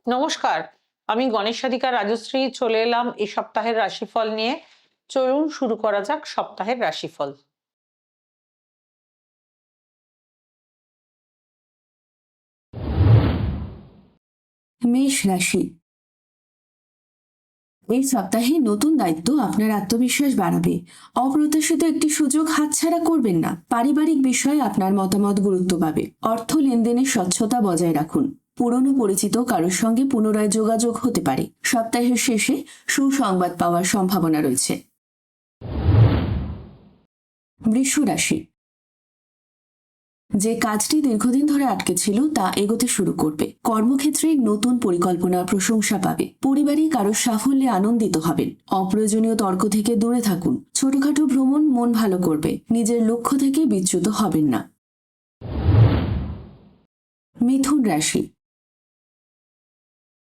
নমস্কার, আমি গণেশাধিকা রাজশ্রী চলে এলাম এই সপ্তাহের রাশিফল নিয়ে। চলুন শুরু করা যাক সপ্তাহের রাশিফল। মেষ রাশি। এই সপ্তাহে নতুন দায়িত্ব আপনার আত্মবিশ্বাস বাড়াবে। অপ্রত্যাশিত একটি সুযোগ হাতছাড়া করবেন না। পারিবারিক বিষয়ে আপনার মতামত গুরুত্ব পাবে। অর্থ লেনদেনে স্বচ্ছতা বজায় রাখুন। পুরনো পরিচিত কারোর সঙ্গে পুনরায় যোগাযোগ হতে পারে। সপ্তাহের শেষে সুসংবাদ পাওয়ার সম্ভাবনা রয়েছে। বৃষ রাশি। যে কাজটি দীর্ঘদিন ধরে আটকে ছিল তা এগোতে শুরু করবে। কর্মক্ষেত্রে নতুন পরিকল্পনার প্রশংসা পাবে। পরিবারে কারোর সাফল্যে আনন্দিত হবেন। অপ্রয়োজনীয় তর্ক থেকে দূরে থাকুন। ছোটখাটো ভ্রমণ মন ভালো করবে। নিজের লক্ষ্য থেকে বিচ্যুত হবেন না। মিথুন রাশি।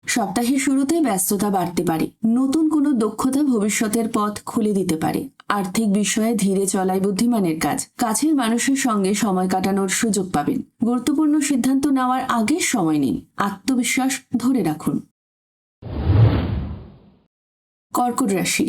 সপ্তাহের শুরুতে ব্যস্ততা বাড়তে পারে। নতুন কোনো দক্ষতা ভবিষ্যতের পথ খুলে দিতে পারে। আর্থিক বিষয়ে ধীরে চলাই বুদ্ধিমানের কাজ। কাছের মানুষের সঙ্গে সময় কাটানোর সুযোগ পাবেন। গুরুত্বপূর্ণ সিদ্ধান্ত নেওয়ার আগে সময় নিন। আত্মবিশ্বাস ধরে রাখুন। কর্কট রাশি।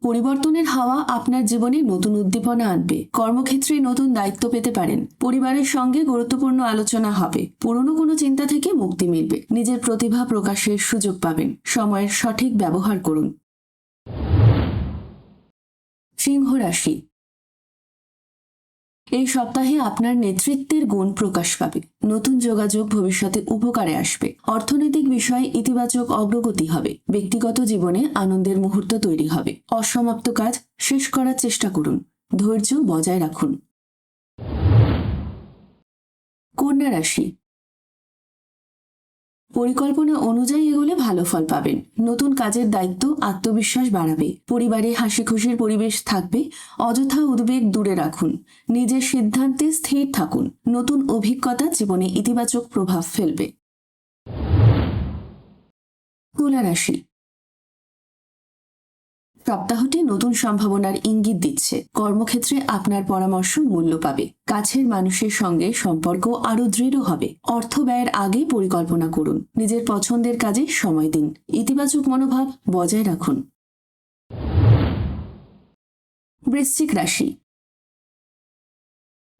পরিবর্তনের হাওয়া আপনার জীবনে নতুন উদ্দীপনা আনবে। কর্মক্ষেত্রে নতুন দায়িত্ব পেতে পারেন। পরিবারের সঙ্গে গুরুত্বপূর্ণ আলোচনা হবে। পুরনো কোনো চিন্তা থেকে মুক্তি মিলবে। নিজের প্রতিভা প্রকাশের সুযোগ পাবেন। সময়ের সঠিক ব্যবহার করুন। সিংহ রাশি। এই সপ্তাহে আপনার নেতৃত্বের গুণ প্রকাশ পাবে। নতুন যোগাযোগ ভবিষ্যতে উপকারে আসবে। অর্থনৈতিক বিষয়ে ইতিবাচক অগ্রগতি হবে। ব্যক্তিগত জীবনে আনন্দের মুহূর্ত তৈরি হবে। অসমাপ্ত কাজ শেষ করার চেষ্টা করুন। ধৈর্য বজায় রাখুন। কন্যা রাশি। পরিকল্পনা অনুযায়ী এগোলে ভালো ফল পাবেন। নতুন কাজের দায়িত্ব আত্মবিশ্বাস বাড়াবে। পরিবারে হাসি খুশির পরিবেশ থাকবে। অযথা উদ্বেগ দূরে রাখুন। নিজের সিদ্ধান্তে স্থির থাকুন। নতুন অভিজ্ঞতা জীবনে ইতিবাচক প্রভাব ফেলবে। তুলা রাশি। সপ্তাহটি নতুন সম্ভাবনার ইঙ্গিত দিচ্ছে। কর্মক্ষেত্রে আপনার পরামর্শ মূল্য পাবে। কাছের মানুষের সঙ্গে সম্পর্ক আরও দৃঢ় হবে। অর্থ ব্যয়ের আগে পরিকল্পনা করুন। নিজের পছন্দের কাজে সময় দিন। ইতিবাচক মনোভাব বজায় রাখুন। বৃশ্চিক রাশি।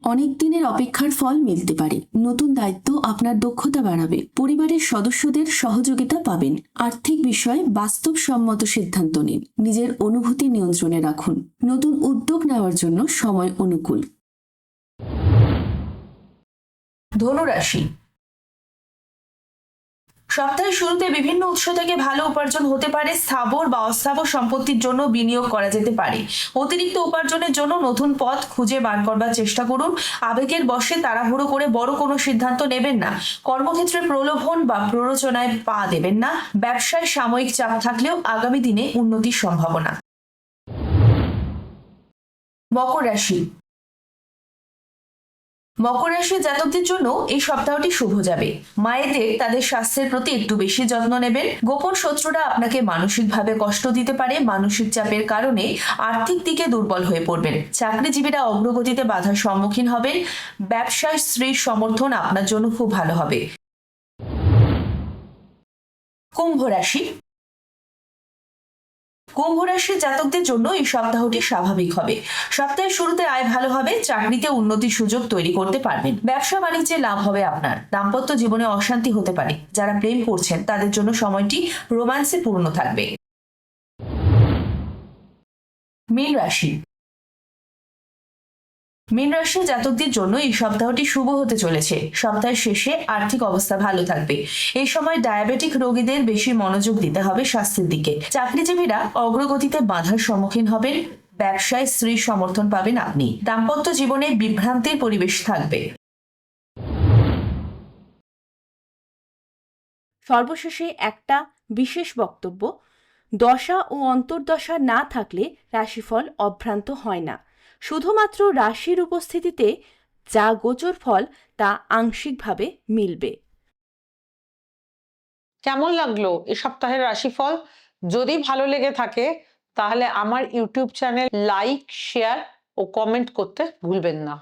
অনেক দিনের অপেক্ষার ফল মিলতে পারে। নতুন দায়িত্ব আপনার দক্ষতা বাড়াবে। পরিবারের সদস্যদের সহযোগিতা পাবেন। আর্থিক বিষয়ে বাস্তবসম্মত সিদ্ধান্ত নিন। নিজের অনুভূতি নিয়ন্ত্রণে রাখুন। নতুন উদ্যোগ নেওয়ার জন্য সময় অনুকূল। ধনু রাশি। সপ্তাহের শুরুতে বিভিন্ন উৎস থেকে ভালো উপার্জন হতে পারে। স্থাবর বা অস্থাবর সম্পত্তির জন্য বিনিয়োগ করা যেতে পারে। অতিরিক্ত উপার্জনের জন্য নতুন পথ খুঁজে বার করবার চেষ্টা করুন। আবেগের বশে তাড়াহুড়ো করে বড় কোনো সিদ্ধান্ত নেবেন না। কর্মক্ষেত্রে প্রলোভন বা প্ররোচনায় পা দেবেন না। ব্যবসায় সাময়িক চাপ থাকলেও আগামী দিনে উন্নতির সম্ভাবনা। মকর রাশি। মকর রাশির জাতকদের জন্য এই সপ্তাহটি শুভ যাবে। মায়েদের তাদের স্বাস্থ্যের প্রতি একটু বেশি যত্ন নেবেন। গোপন শত্রুরা আপনাকে মানসিকভাবে কষ্ট দিতে পারে। মানসিক চাপের কারণে আর্থিক দিকে দুর্বল হয়ে পড়বেন। চাকরিজীবীরা অগ্রগতিতে বাধার সম্মুখীন হবেন। ব্যবসায় স্ত্রীর সমর্থন আপনার জন্য খুব ভালো হবে। কুম্ভ রাশি। কুম্ভ রাশির জাতকদের জন্য এই সপ্তাহটি স্বাভাবিক হবে। সপ্তাহের শুরুতে আয় ভালো হবে। চাকরিতে উন্নতির সুযোগ তৈরি করতে পারবেন। ব্যবসা বাণিজ্যে লাভ হবে আপনার। দাম্পত্য জীবনে অশান্তি হতে পারে। যারা প্রেম করছেন তাদের জন্য সময়টি রোম্যান্সে পূর্ণ থাকবে। মীন রাশি। মীন রাশির জাতকদের জন্য এই সপ্তাহটি শুভ হতে চলেছে। সপ্তাহের শেষে আর্থিক অবস্থা ভালো থাকবে। এই সময় ডায়াবেটিক রোগীদের বেশি মনোযোগ দিতে হবে স্বাস্থ্যের দিকে। চাকরিজীবীরা অগ্রগতিতে বাধার সম্মুখীন হবেন। ব্যবসায় স্ত্রীর সমর্থন পাবেন আপনি। দাম্পত্য জীবনে বিভ্রান্তির পরিবেশ থাকবে। সর্বশেষে একটা বিশেষ বক্তব্য: দশা ও অন্তর্দশা না থাকলে রাশিফল অভ্রান্ত হয় না। শুধুমাত্র রাশির উপস্থিতিতে যা গোচর ফল তা আংশিকভাবে মিলবে। কেমন লাগলো এ সপ্তাহের রাশিফল? যদি ভালো লেগে থাকে তাহলে আমার ইউটিউব চ্যানেল লাইক, শেয়ার ও কমেন্ট করতে ভুলবেন না।